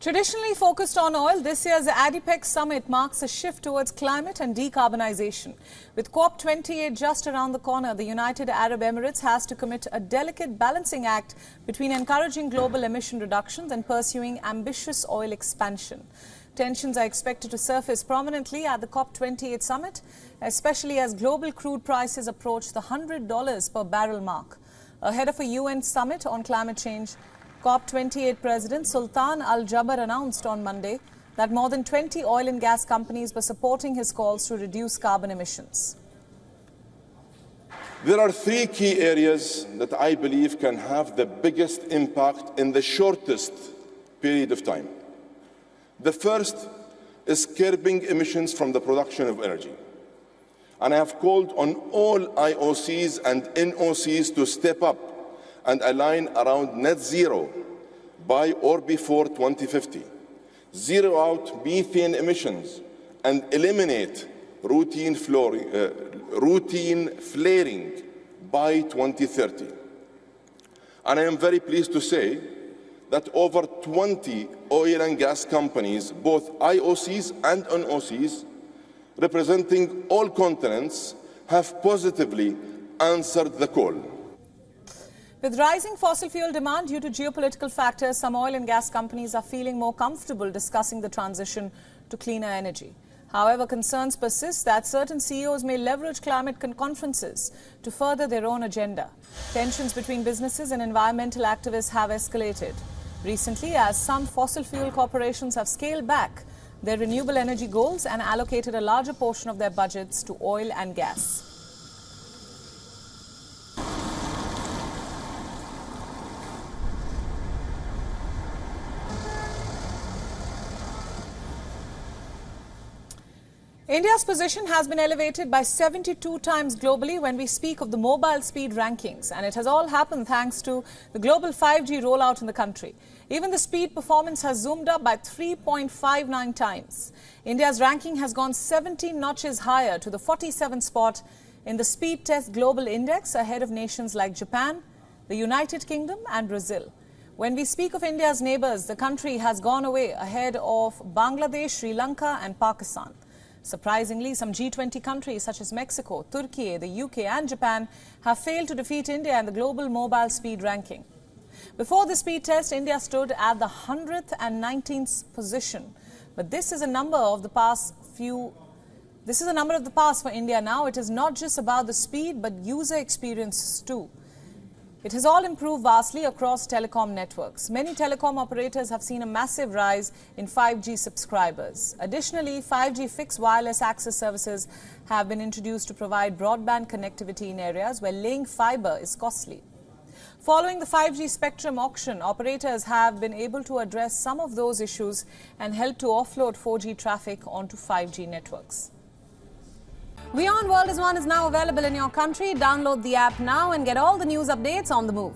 Traditionally focused on oil, this year's ADIPEC summit marks a shift towards climate and decarbonization. With COP28 just around the corner, the United Arab Emirates has to commit a delicate balancing act between encouraging global emission reductions and pursuing ambitious oil expansion. Tensions are expected to surface prominently at the COP28 summit, especially as global crude prices approach the $100 per barrel mark. Ahead of a UN summit on climate change, COP28 President Sultan Al Jaber announced on Monday that more than 20 oil and gas companies were supporting his calls to reduce carbon emissions. There are three key areas that I believe can have the biggest impact in the shortest period of time. The first is curbing emissions from the production of energy. And I have called on all IOCs and NOCs to step up and align around net zero by or before 2050, zero out methane emissions, and eliminate routine flaring by 2030. And I am very pleased to say that over 20 oil and gas companies, both IOCs and NOCs, representing all continents, have positively answered the call. With rising fossil fuel demand due to geopolitical factors, some oil and gas companies are feeling more comfortable discussing the transition to cleaner energy. However, concerns persist that certain CEOs may leverage climate conferences to further their own agenda. Tensions between businesses and environmental activists have escalated recently as some fossil fuel corporations have scaled back their renewable energy goals and allocated a larger portion of their budgets to oil and gas. India's position has been elevated by 72 times globally when we speak of the mobile speed rankings, and it has all happened thanks to the global 5G rollout in the country. Even the speed performance has zoomed up by 3.59 times. India's ranking has gone 17 notches higher to the 47th spot in the Speed Test Global Index, ahead of nations like Japan, the United Kingdom and Brazil. When we speak of India's neighbours, the country has gone away ahead of Bangladesh, Sri Lanka and Pakistan. Surprisingly, some G20 countries such as Mexico, Turkey, the UK and Japan have failed to defeat India in the global mobile speed ranking. Before the speed test, India stood at the 119th position. But this is a number of the past for India now. It is not just about the speed but user experiences too. It has all improved vastly across telecom networks. Many telecom operators have seen a massive rise in 5G subscribers. Additionally, 5G fixed wireless access services have been introduced to provide broadband connectivity in areas where laying fiber is costly. Following the 5G spectrum auction, operators have been able to address some of those issues and help to offload 4G traffic onto 5G networks. WION World is now available in your country. Download the app now and get all the news updates on the move.